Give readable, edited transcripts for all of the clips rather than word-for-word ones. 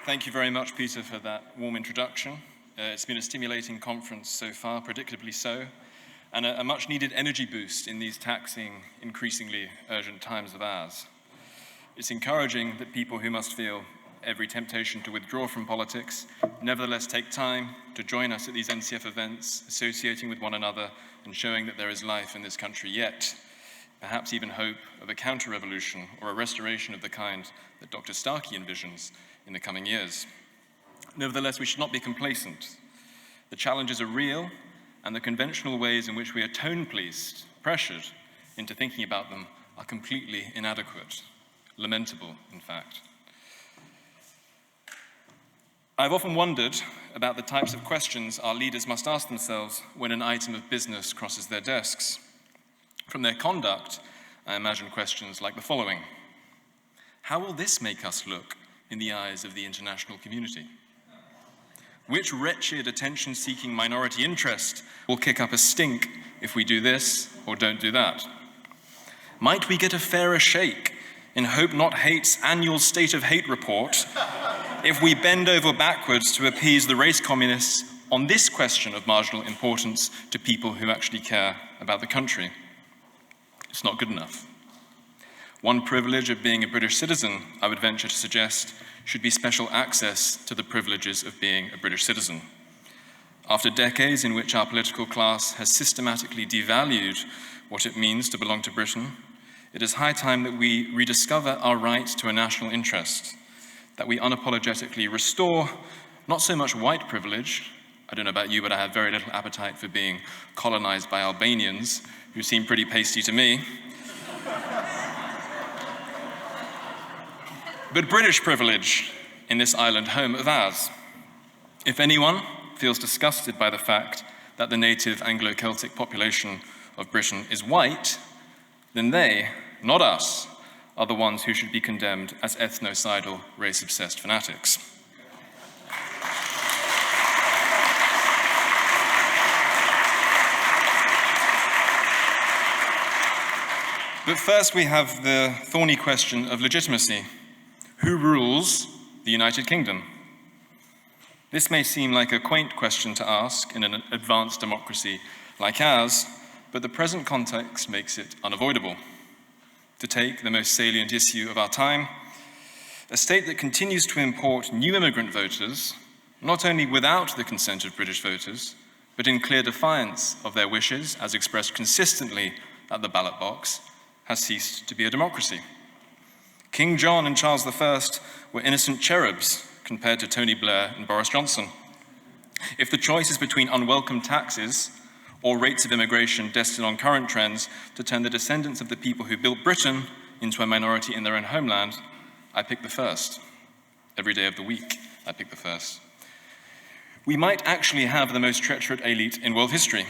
Thank you very much, Peter, for that warm introduction. It's been a stimulating conference so far, predictably so, and a much-needed energy boost in these taxing, increasingly urgent times of ours. It's encouraging that people who must feel every temptation to withdraw from politics nevertheless take time to join us at these NCF events, associating with one another and showing that there is life in this country yet, perhaps even hope of a counter-revolution or a restoration of the kind that Dr. Starkey envisions in the coming years. Nevertheless, we should not be complacent. The challenges are real, and the conventional ways in which we are tone-policed, pressured into thinking about them, are completely inadequate, lamentable, in fact. I've often wondered about the types of questions our leaders must ask themselves when an item of business crosses their desks. From their conduct, I imagine questions like the following. How will this make us look in the eyes of the international community? Which wretched attention-seeking minority interest will kick up a stink if we do this or don't do that? Might we get a fairer shake in Hope Not Hate's annual State of Hate report if we bend over backwards to appease the race communists on this question of marginal importance to people who actually care about the country? It's not good enough. One privilege of being a British citizen, I would venture to suggest, should be special access to the privileges of being a British citizen. After decades in which our political class has systematically devalued what it means to belong to Britain, it is high time that we rediscover our right to a national interest, that we unapologetically restore not so much white privilege. I don't know about you, but I have very little appetite for being colonized by Albanians, who seem pretty pasty to me. But British privilege in this island home of ours. If anyone feels disgusted by the fact that the native Anglo-Celtic population of Britain is white, then they, not us, are the ones who should be condemned as ethnocidal, race-obsessed fanatics. But first we have the thorny question of legitimacy. Who rules the United Kingdom? This may seem like a quaint question to ask in an advanced democracy like ours, but the present context makes it unavoidable. To take the most salient issue of our time, a state that continues to import new immigrant voters, not only without the consent of British voters, but in clear defiance of their wishes, as expressed consistently at the ballot box, has ceased to be a democracy. King John and Charles I were innocent cherubs compared to Tony Blair and Boris Johnson. If the choice is between unwelcome taxes or rates of immigration destined on current trends to turn the descendants of the people who built Britain into a minority in their own homeland, I pick the first. Every day of the week, I pick the first. We might actually have the most treacherate elite in world history.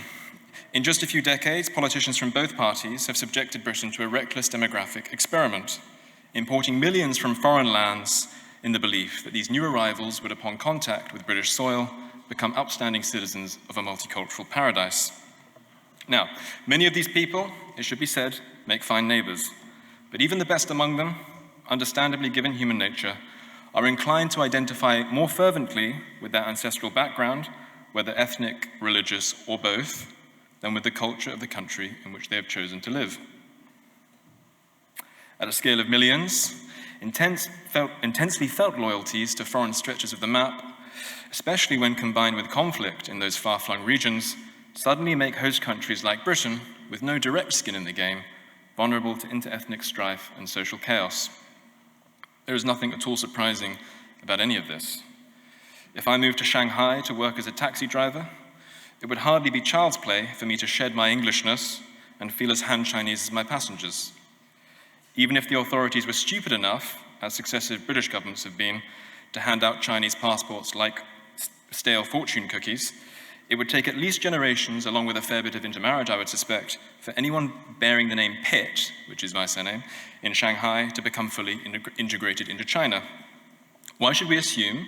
In just a few decades, politicians from both parties have subjected Britain to a reckless demographic experiment, importing millions from foreign lands in the belief that these new arrivals would, upon contact with British soil, become upstanding citizens of a multicultural paradise. Now, many of these people, it should be said, make fine neighbors, but even the best among them, understandably given human nature, are inclined to identify more fervently with their ancestral background, whether ethnic, religious, or both, than with the culture of the country in which they have chosen to live. At a scale of millions, intensely felt loyalties to foreign stretches of the map, especially when combined with conflict in those far-flung regions, suddenly make host countries like Britain, with no direct skin in the game, vulnerable to inter-ethnic strife and social chaos. There is nothing at all surprising about any of this. If I moved to Shanghai to work as a taxi driver, it would hardly be child's play for me to shed my Englishness and feel as Han Chinese as my passengers. Even if the authorities were stupid enough, as successive British governments have been, to hand out Chinese passports like stale fortune cookies, it would take at least generations, along with a fair bit of intermarriage, I would suspect, for anyone bearing the name Pitt, which is my surname, in Shanghai to become fully integrated into China. Why should we assume?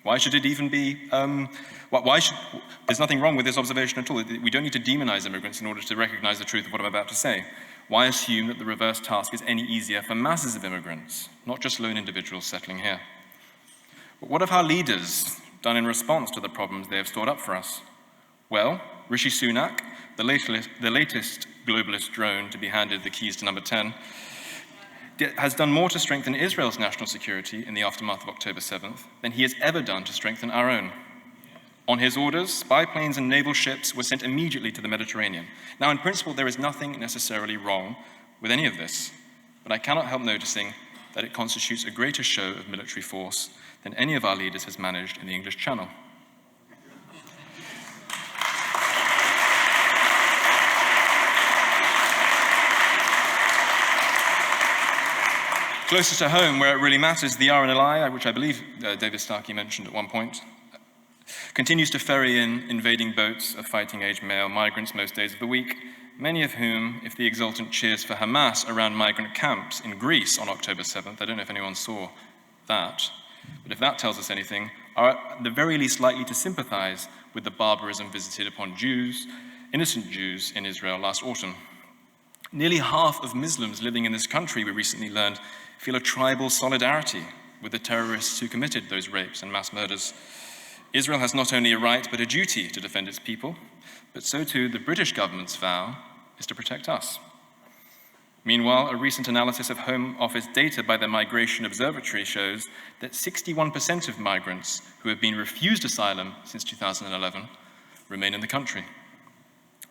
Why should it even be, there's nothing wrong with this observation at all. We don't need to demonize immigrants in order to recognize the truth of what I'm about to say. Why assume that the reverse task is any easier for masses of immigrants, not just lone individuals settling here? But what have our leaders done in response to the problems they have stored up for us? Well, Rishi Sunak, the latest globalist drone to be handed the keys to number 10, has done more to strengthen Israel's national security in the aftermath of October 7th than he has ever done to strengthen our own. On his orders, spy planes and naval ships were sent immediately to the Mediterranean. Now, in principle, there is nothing necessarily wrong with any of this, but I cannot help noticing that it constitutes a greater show of military force than any of our leaders has managed in the English Channel. Closer to home, where it really matters, the RNLI, which I believe David Starkey mentioned at one point, continues to ferry in invading boats of fighting-age male migrants most days of the week, many of whom, if the exultant cheers for Hamas around migrant camps in Greece on October 7th, I don't know if anyone saw that, but if that tells us anything, are at the very least likely to sympathize with the barbarism visited upon Jews, innocent Jews in Israel last autumn. Nearly half of Muslims living in this country, we recently learned, feel a tribal solidarity with the terrorists who committed those rapes and mass murders. Israel has not only a right but a duty to defend its people, but so too the British government's vow is to protect us. Meanwhile, a recent analysis of Home Office data by the Migration Observatory shows that 61% of migrants who have been refused asylum since 2011 remain in the country.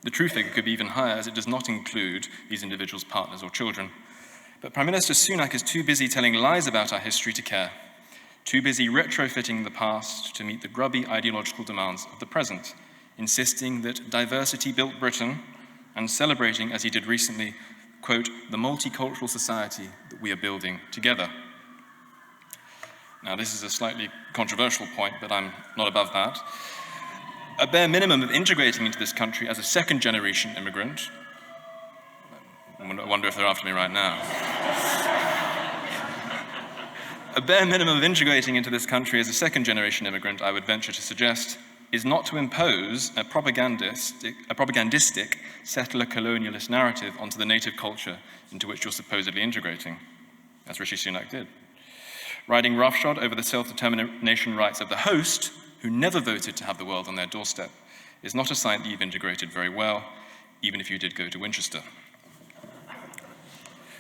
The true figure could be even higher, as it does not include these individuals' partners or children. But Prime Minister Sunak is too busy telling lies about our history to care, too busy retrofitting the past to meet the grubby ideological demands of the present, insisting that diversity built Britain, and celebrating, as he did recently, quote, the multicultural society that we are building together. Now, this is a slightly controversial point, but I'm not above that. A bare minimum of integrating into this country as a second-generation immigrant, I wonder if they're after me right now. A bare minimum of integrating into this country as a second-generation immigrant, I would venture to suggest, is not to impose a propagandistic settler colonialist narrative onto the native culture into which you're supposedly integrating, as Rishi Sunak did. Riding roughshod over the self-determination rights of the host, who never voted to have the world on their doorstep, is not a sign that you've integrated very well, even if you did go to Winchester.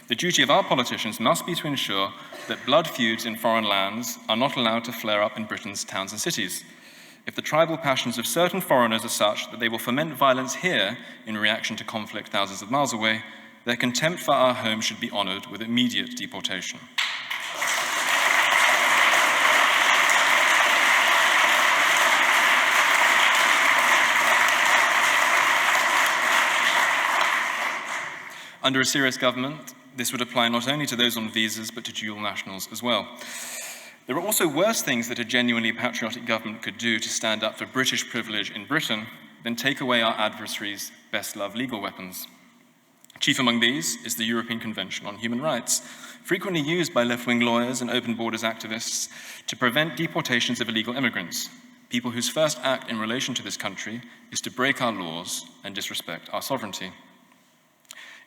The duty of our politicians must be to ensure that blood feuds in foreign lands are not allowed to flare up in Britain's towns and cities. If the tribal passions of certain foreigners are such that they will foment violence here in reaction to conflict thousands of miles away, their contempt for our home should be honoured with immediate deportation. Under a serious government, this would apply not only to those on visas, but to dual nationals as well. There are also worse things that a genuinely patriotic government could do to stand up for British privilege in Britain than take away our adversaries' best-loved legal weapons. Chief among these is the European Convention on Human Rights, frequently used by left-wing lawyers and open borders activists to prevent deportations of illegal immigrants, people whose first act in relation to this country is to break our laws and disrespect our sovereignty.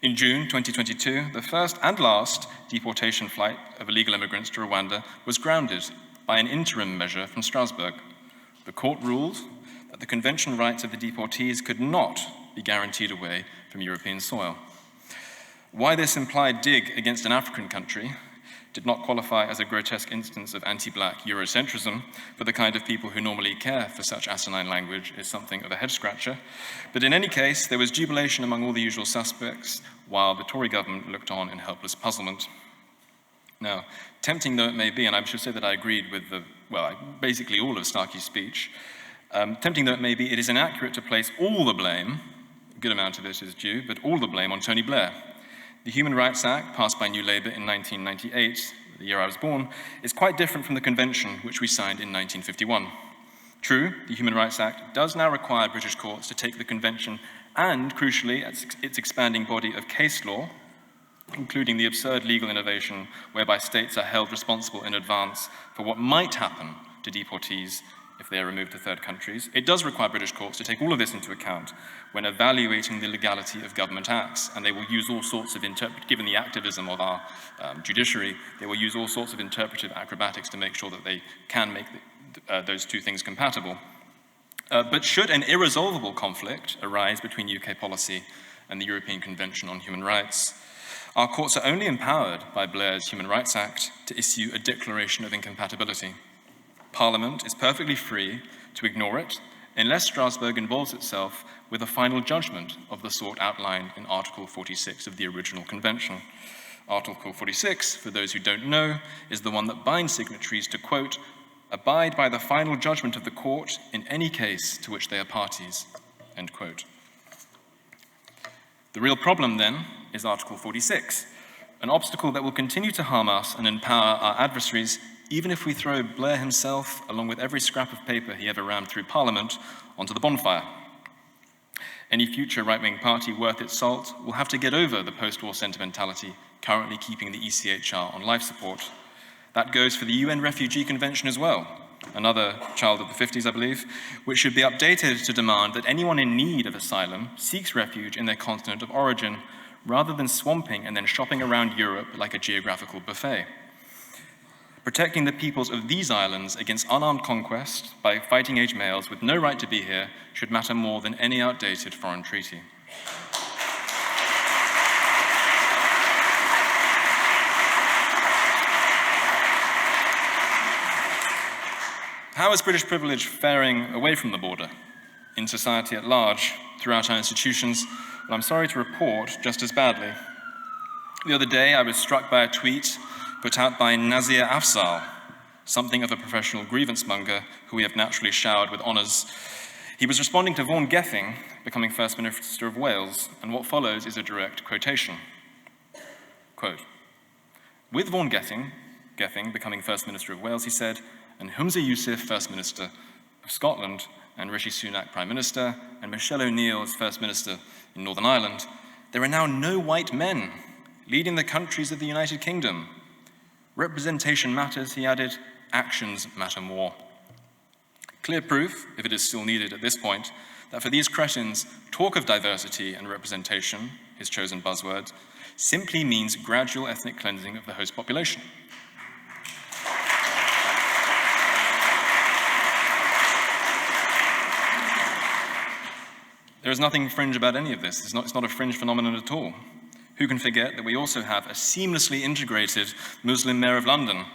In June 2022, the first and last deportation flight of illegal immigrants to Rwanda was grounded by an interim measure from Strasbourg. The court ruled that the convention rights of the deportees could not be guaranteed away from European soil. Why this implied dig against an African country did not qualify as a grotesque instance of anti-black Eurocentrism for the kind of people who normally care for such asinine language is something of a head-scratcher. But in any case, there was jubilation among all the usual suspects, while the Tory government looked on in helpless puzzlement. Now, tempting though it may be, and I should say that I agreed with basically all of Starkey's speech, tempting though it may be, it is inaccurate to place all the blame, a good amount of it is due, but all the blame on Tony Blair. The Human Rights Act, passed by New Labour in 1998, the year I was born, is quite different from the convention which we signed in 1951. True, the Human Rights Act does now require British courts to take the convention and, crucially, its expanding body of case law, including the absurd legal innovation whereby states are held responsible in advance for what might happen to deportees if they are removed to third countries, it does require British courts to take all of this into account when evaluating the legality of government acts, and they will use all sorts of, given the activism of our judiciary, they will use all sorts of interpretive acrobatics to make sure that they can make those two things compatible. But should an irresolvable conflict arise between UK policy and the European Convention on Human Rights, our courts are only empowered by Blair's Human Rights Act to issue a declaration of incompatibility. Parliament is perfectly free to ignore it unless Strasbourg involves itself with a final judgment of the sort outlined in Article 46 of the original convention. Article 46, for those who don't know, is the one that binds signatories to, quote, abide by the final judgment of the court in any case to which they are parties, end quote. The real problem, then, is Article 46, an obstacle that will continue to harm us and empower our adversaries, even if we throw Blair himself, along with every scrap of paper he ever rammed through Parliament, onto the bonfire. Any future right-wing party worth its salt will have to get over the post-war sentimentality currently keeping the ECHR on life support. That goes for the UN Refugee Convention as well, another child of the 50s, I believe, which should be updated to demand that anyone in need of asylum seeks refuge in their continent of origin, rather than swamping and then shopping around Europe like a geographical buffet. Protecting the peoples of these islands against unarmed conquest by fighting-age males with no right to be here should matter more than any outdated foreign treaty. How is British privilege faring away from the border, in society at large, throughout our institutions? Well, I'm sorry to report, just as badly. The other day, I was struck by a tweet put out by Nazir Afzal, something of a professional grievance monger who we have naturally showered with honours. He was responding to Vaughan Gething becoming First Minister of Wales, and what follows is a direct quotation. Quote, with Vaughan Gething becoming First Minister of Wales, he said, and Humza Yousaf, First Minister of Scotland, and Rishi Sunak, Prime Minister, and Michelle O'Neill as First Minister in Northern Ireland, there are now no white men leading the countries of the United Kingdom. Representation matters, he added, actions matter more. Clear proof, if it is still needed at this point, that for these cretins, talk of diversity and representation, his chosen buzzword, simply means gradual ethnic cleansing of the host population. There is nothing fringe about any of this. It's not a fringe phenomenon at all. Who can forget that we also have a seamlessly integrated Muslim mayor of London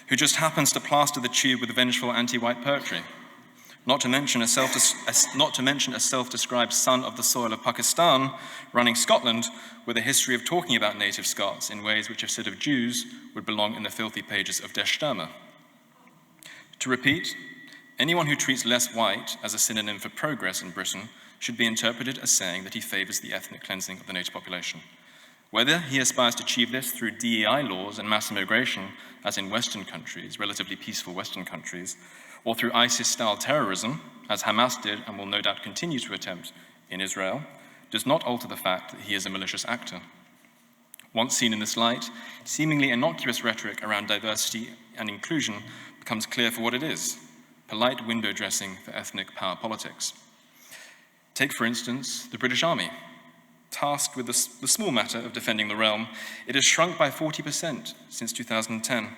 who just happens to plaster the tube with vengeful anti-white poetry? Not to mention a self-described son of the soil of Pakistan running Scotland with a history of talking about native Scots in ways which, if said of Jews, would belong in the filthy pages of Der Stürmer. To repeat, anyone who treats less white as a synonym for progress in Britain should be interpreted as saying that he favours the ethnic cleansing of the native population. Whether he aspires to achieve this through DEI laws and mass immigration, as in Western countries, relatively peaceful Western countries, or through ISIS-style terrorism, as Hamas did and will no doubt continue to attempt in Israel, does not alter the fact that he is a malicious actor. Once seen in this light, seemingly innocuous rhetoric around diversity and inclusion becomes clear for what it is: polite window dressing for ethnic power politics. Take, for instance, the British Army. Tasked with the small matter of defending the realm, it has shrunk by 40% since 2010.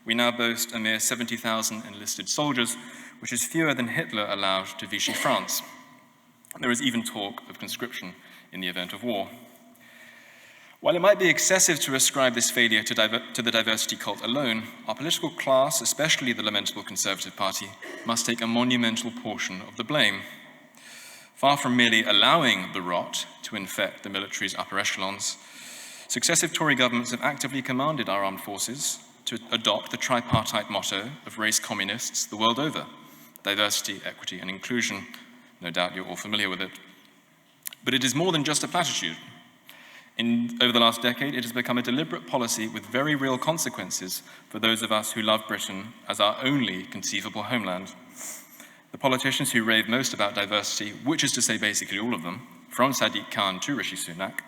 We now boast a mere 70,000 enlisted soldiers, which is fewer than Hitler allowed to Vichy France. There is even talk of conscription in the event of war. While it might be excessive to ascribe this failure to the diversity cult alone, our political class, especially the lamentable Conservative Party, must take a monumental portion of the blame. Far from merely allowing the rot to infect the military's upper echelons, successive Tory governments have actively commanded our armed forces to adopt the tripartite motto of race communists the world over: diversity, equity, and inclusion. No doubt you're all familiar with it. But it is more than just a platitude. Over the last decade, it has become a deliberate policy with very real consequences for those of us who love Britain as our only conceivable homeland. The politicians who rave most about diversity, which is to say basically all of them, from Sadiq Khan to Rishi Sunak,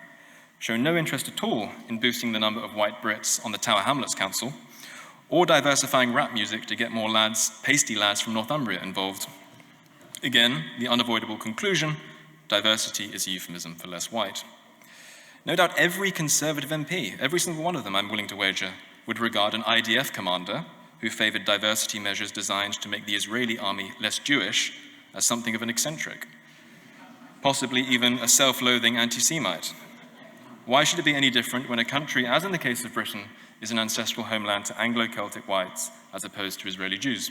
show no interest at all in boosting the number of white Brits on the Tower Hamlets Council, or diversifying rap music to get more pasty lads from Northumbria involved. Again, the unavoidable conclusion, diversity is a euphemism for less white. No doubt every Conservative MP, every single one of them, I'm willing to wager, would regard an IDF commander who favored diversity measures designed to make the Israeli army less Jewish as something of an eccentric, possibly even a self-loathing anti-Semite. Why should it be any different when a country, as in the case of Britain, is an ancestral homeland to Anglo-Celtic whites as opposed to Israeli Jews?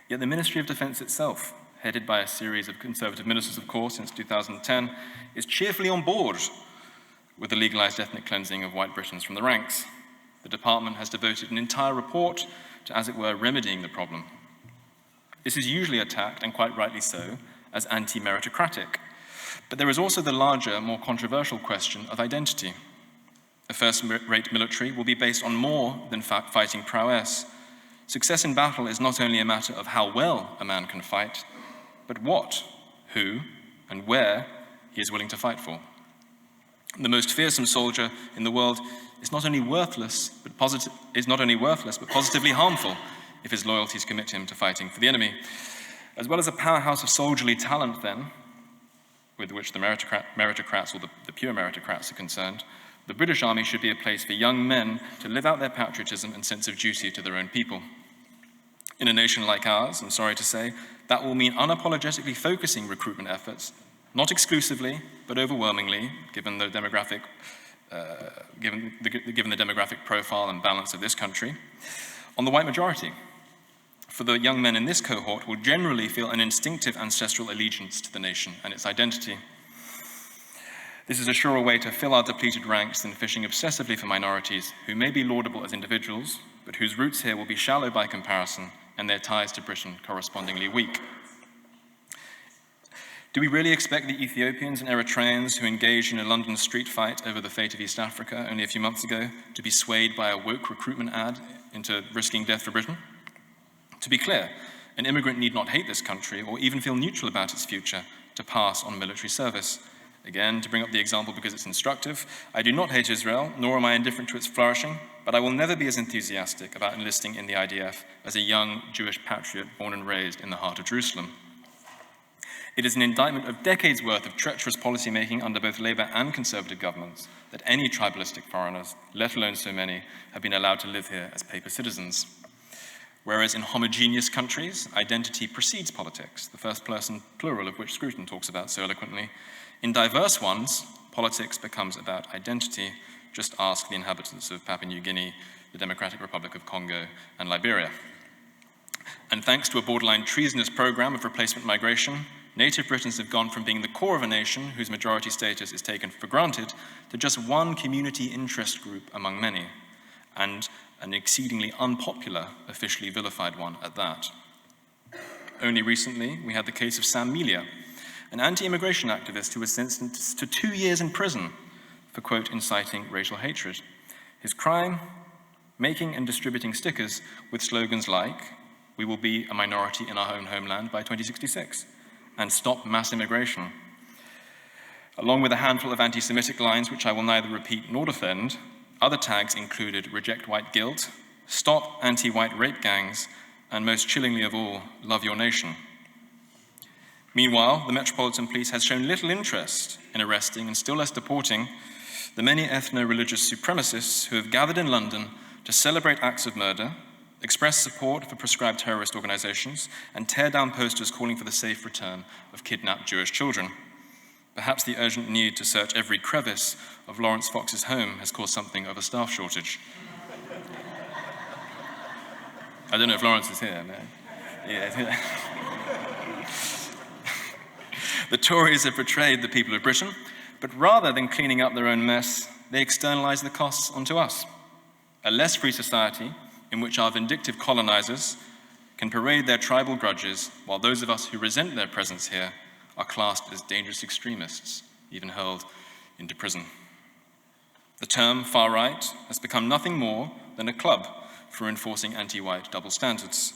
Yet the Ministry of Defense itself, headed by a series of Conservative ministers, of course, since 2010, is cheerfully on board with the legalized ethnic cleansing of white Britons from the ranks. The department has devoted an entire report to, as it were, remedying the problem. This is usually attacked, and quite rightly so, as anti-meritocratic. But there is also the larger, more controversial question of identity. A first-rate military will be based on more than fighting prowess. Success in battle is not only a matter of how well a man can fight, but what, who, and where he is willing to fight for. The most fearsome soldier in the world is not only worthless, but positively harmful if his loyalties commit him to fighting for the enemy. As well as a powerhouse of soldierly talent, then, with which the meritocrats or the pure meritocrats are concerned, the British Army should be a place for young men to live out their patriotism and sense of duty to their own people. In a nation like ours, I'm sorry to say, that will mean unapologetically focusing recruitment efforts, not exclusively, but overwhelmingly, given the demographic profile and balance of this country, on the white majority. For the young men in this cohort will generally feel an instinctive ancestral allegiance to the nation and its identity. This is a surer way to fill our depleted ranks than fishing obsessively for minorities who may be laudable as individuals, but whose roots here will be shallow by comparison and their ties to Britain correspondingly weak. Do we really expect the Ethiopians and Eritreans who engaged in a London street fight over the fate of East Africa only a few months ago to be swayed by a woke recruitment ad into risking death for Britain? To be clear, an immigrant need not hate this country or even feel neutral about its future to pass on military service. Again, to bring up the example because it's instructive, I do not hate Israel, nor am I indifferent to its flourishing, but I will never be as enthusiastic about enlisting in the IDF as a young Jewish patriot born and raised in the heart of Jerusalem. It is an indictment of decades' worth of treacherous policymaking under both Labour and Conservative governments that any tribalistic foreigners, let alone so many, have been allowed to live here as paper citizens. Whereas in homogeneous countries, identity precedes politics, the first-person plural of which Scruton talks about so eloquently. In diverse ones, politics becomes about identity. Just ask the inhabitants of Papua New Guinea, the Democratic Republic of Congo, and Liberia. And thanks to a borderline treasonous program of replacement migration, native Britons have gone from being the core of a nation whose majority status is taken for granted to just one community interest group among many, and an exceedingly unpopular, officially vilified one at that. Only recently, we had the case of Sam Melia, an anti-immigration activist who was sentenced to 2 years in prison for, quote, inciting racial hatred. His crime, making and distributing stickers with slogans like, "We will be a minority in our own homeland by 2066, and stop mass immigration." Along with a handful of anti-Semitic lines, which I will neither repeat nor defend, other tags included reject white guilt, stop anti-white rape gangs, and most chillingly of all, love your nation. Meanwhile, the Metropolitan Police has shown little interest in arresting and still less deporting the many ethno-religious supremacists who have gathered in London to celebrate acts of murder, express support for proscribed terrorist organizations, and tear down posters calling for the safe return of kidnapped Jewish children. Perhaps the urgent need to search every crevice of Lawrence Fox's home has caused something of a staff shortage. I don't know if Lawrence is here, man. Yeah. The Tories have betrayed the people of Britain, but rather than cleaning up their own mess, they externalize the costs onto us. A less free society in which our vindictive colonizers can parade their tribal grudges, while those of us who resent their presence here are classed as dangerous extremists, even hurled into prison. The term far right has become nothing more than a club for enforcing anti-white double standards.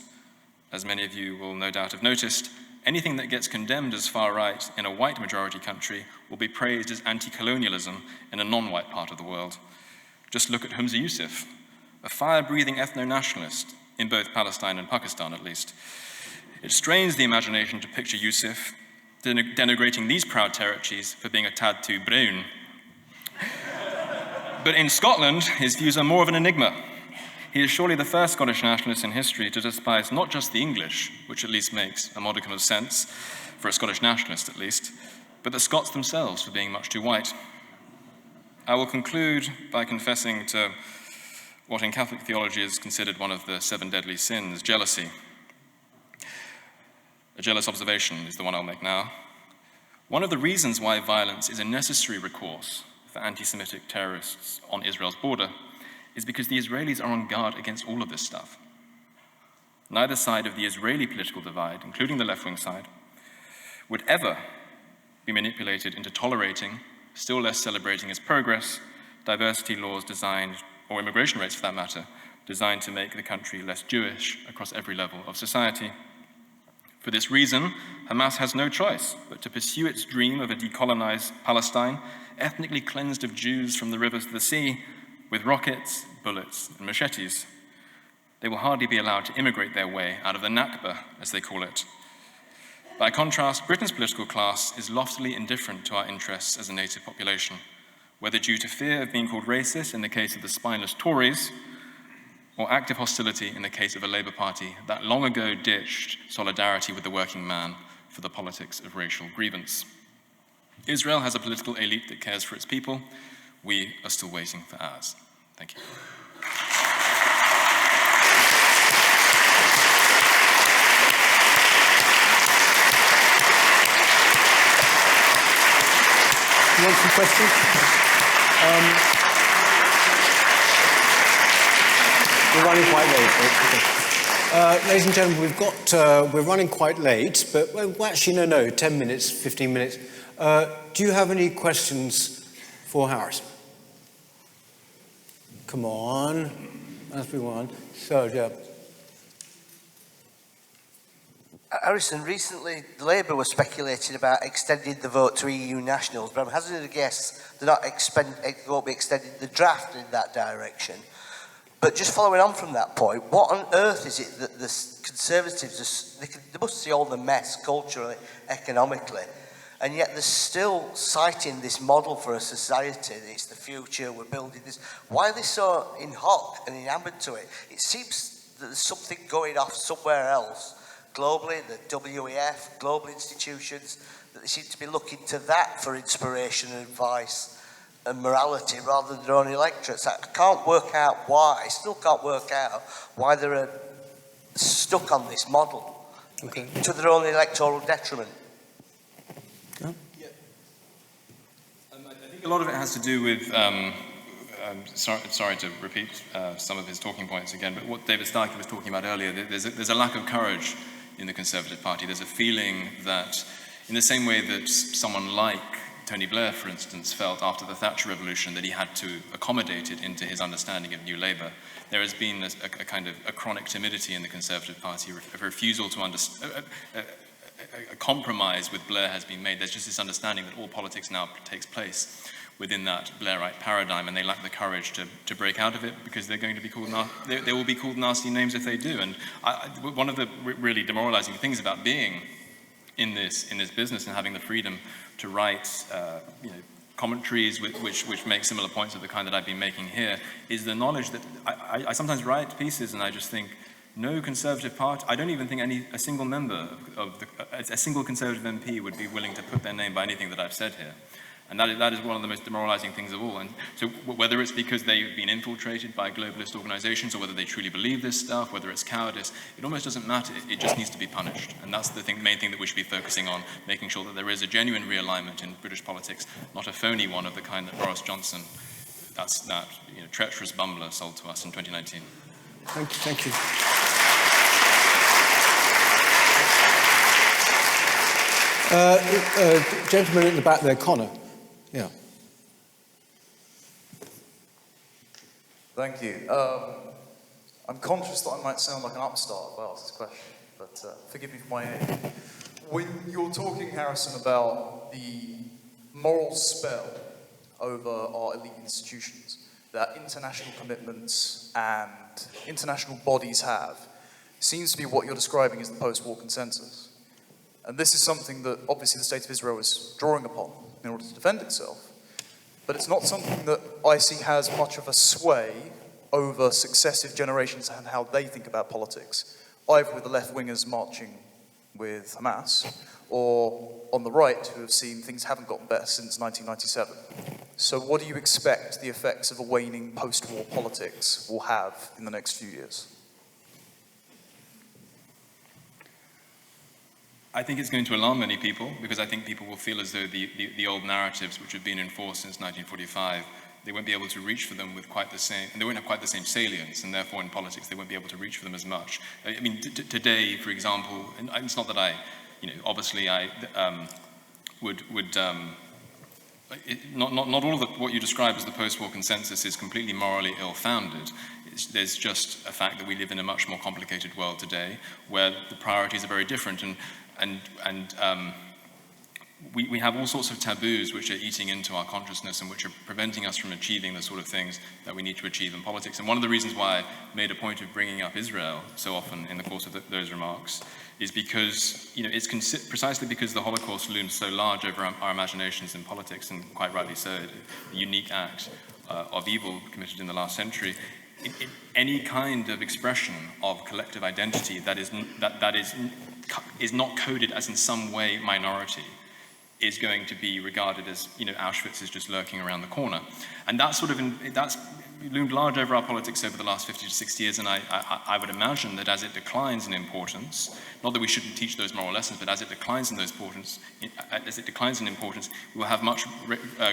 As many of you will no doubt have noticed, anything that gets condemned as far right in a white majority country will be praised as anti-colonialism in a non-white part of the world. Just look at Humza Yusuf, a fire-breathing ethno-nationalist in both Palestine and Pakistan, at least. It strains the imagination to picture Yusuf denigrating these proud territories for being a tad too brown. But in Scotland, his views are more of an enigma. He is surely the first Scottish nationalist in history to despise not just the English, which at least makes a modicum of sense, for a Scottish nationalist at least, but the Scots themselves for being much too white. I will conclude by confessing to what in Catholic theology is considered one of the 7 deadly sins, jealousy. A jealous observation is the one I'll make now. One of the reasons why violence is a necessary recourse for anti-Semitic terrorists on Israel's border is because the Israelis are on guard against all of this stuff. Neither side of the Israeli political divide, including the left-wing side, would ever be manipulated into tolerating, still less celebrating its progress, diversity laws designed, or immigration rates for that matter, designed to make the country less Jewish across every level of society. For this reason, Hamas has no choice but to pursue its dream of a decolonized Palestine, ethnically cleansed of Jews from the rivers to the sea, with rockets, bullets, and machetes. They will hardly be allowed to immigrate their way out of the Nakba, as they call it. By contrast, Britain's political class is loftily indifferent to our interests as a native population, whether due to fear of being called racist in the case of the spineless Tories, or active hostility in the case of a Labour Party that long ago ditched solidarity with the working man for the politics of racial grievance. Israel has a political elite that cares for its people. We are still waiting for ours. Thank you. You want some questions? We're running quite late. Ladies and gentlemen, we're running quite late, but well, actually, no, 10 minutes, 15 minutes. Do you have any questions for Harrison? Come on, must be one. So, yeah. Harrison, recently Labour was speculating about extending the vote to EU nationals, but I'm hazarding a guess they're won't be extending the draft in that direction. But just following on from that point, what on earth is it that the Conservatives, they must see all the mess culturally, economically, and yet they're still citing this model for a society, it's the future, we're building this. Why are they so in hoc and enamoured to it? It seems that there's something going off somewhere else, globally, the WEF, global institutions, that they seem to be looking to that for inspiration and advice and morality rather than their own electorates. I can't work out why, I still can't work out why they're stuck on this model to their own electoral detriment. I think a lot of it has to do with, sorry to repeat some of his talking points again, but what David Starkey was talking about earlier, there's a lack of courage in the Conservative Party. There's a feeling that, in the same way that someone like Tony Blair, for instance, felt after the Thatcher Revolution that he had to accommodate it into his understanding of New Labour, there has been a kind of a chronic timidity in the Conservative Party, a refusal to understand. A compromise with Blair has been made. There's just this understanding that all politics now takes place within that Blairite paradigm, and they lack the courage to break out of it because they're going to be called they will be called nasty names if they do. And one of the really demoralizing things about being in this business and having the freedom to write commentaries which make similar points of the kind that I've been making here is the knowledge that I sometimes write pieces and I just think, no Conservative Party, I don't even think a single member a single Conservative MP would be willing to put their name by anything that I've said here. And that is one of the most demoralizing things of all. And so whether it's because they've been infiltrated by globalist organizations or whether they truly believe this stuff, whether it's cowardice, it almost doesn't matter. It just needs to be punished. And that's the main thing that we should be focusing on, making sure that there is a genuine realignment in British politics, not a phony one of the kind that Boris Johnson, that treacherous bumbler sold to us in 2019. Thank you. Gentleman at the back there, Connor. Yeah. Thank you. I'm conscious that I might sound like an upstart if I ask this question, but forgive me for my age. When you're talking, Harrison, about the moral spell over our elite institutions, that international commitments and international bodies have seems to be what you're describing as the post-war consensus. And this is something that obviously the State of Israel is drawing upon in order to defend itself. But it's not something that I see has much of a sway over successive generations and how they think about politics, either with the left-wingers marching with Hamas, or on the right, who have seen things haven't gotten better since 1997. So what do you expect the effects of a waning post-war politics will have in the next few years? I think it's going to alarm many people, because I think people will feel as though the old narratives which have been enforced since 1945, they won't be able to reach for them with quite the same, and they won't have quite the same salience, and therefore in politics they won't be able to reach for them as much. I mean, today, for example, and it's not that I, obviously I not all of what you describe as the post-war consensus is completely morally ill-founded. There's just a fact that we live in a much more complicated world today, where the priorities are very different, and we have all sorts of taboos which are eating into our consciousness and which are preventing us from achieving the sort of things that we need to achieve in politics. And one of the reasons why I made a point of bringing up Israel so often in the course of those remarks is because, it's precisely because the Holocaust looms so large over our imaginations in politics, and quite rightly so, a unique act of evil committed in the last century. Any kind of expression of collective identity that is not coded as in some way minority is going to be regarded as, Auschwitz is just lurking around the corner. And that's loomed large over our politics over the last 50 to 60 years, and I would imagine that as it declines in importance, not that we shouldn't teach those moral lessons, but as it declines in importance, we will have much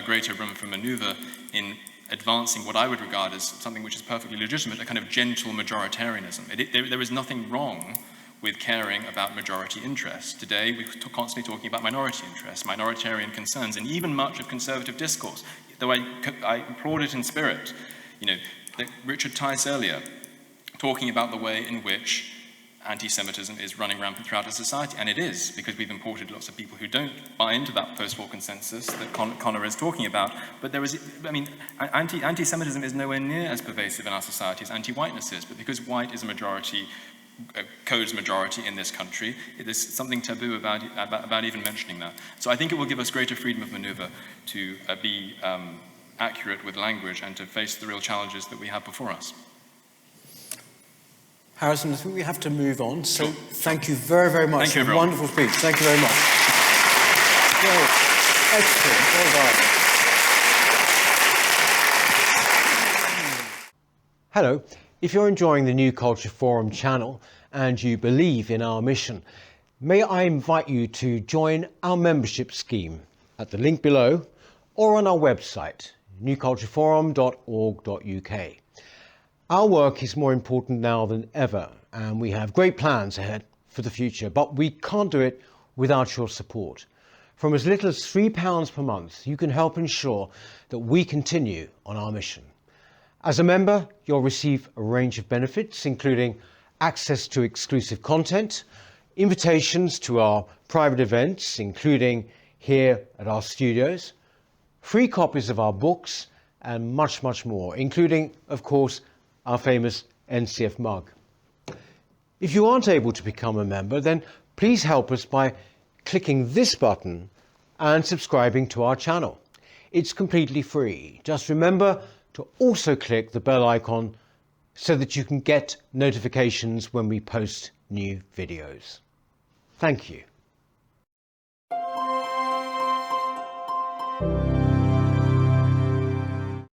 greater room for maneuver in advancing what I would regard as something which is perfectly legitimate, a kind of gentle majoritarianism. There is nothing wrong with caring about majority interests. Today, we're constantly talking about minority interests, minoritarian concerns, and even much of conservative discourse, though I applaud it in spirit. Richard Tice earlier, talking about the way in which anti-Semitism is running rampant throughout our society, and it is, because we've imported lots of people who don't buy into that post-war consensus that Connor is talking about. But anti-Semitism is nowhere near as pervasive in our society as anti-whiteness is, but because white is a majority, codes majority in this country, there's something taboo about even mentioning that. So I think it will give us greater freedom of maneuver to be accurate with language and to face the real challenges that we have before us. Harrison, I think we have to move on. So thank you very, very much. Thank you, for a wonderful speech. Thank you very much. Well, excellent. Well done. Hello. If you're enjoying the New Culture Forum channel and you believe in our mission, may I invite you to join our membership scheme at the link below or on our website, newcultureforum.org.uk. Our work is more important now than ever, and we have great plans ahead for the future, but we can't do it without your support. From as little as £3 per month, you can help ensure that we continue on our mission. As a member, you'll receive a range of benefits, including access to exclusive content, invitations to our private events, including here at our studios, free copies of our books, and much, much more, including, of course, our famous NCF mug. If you aren't able to become a member, then please help us by clicking this button and subscribing to our channel. It's completely free. Just remember to also click the bell icon so that you can get notifications when we post new videos. Thank you.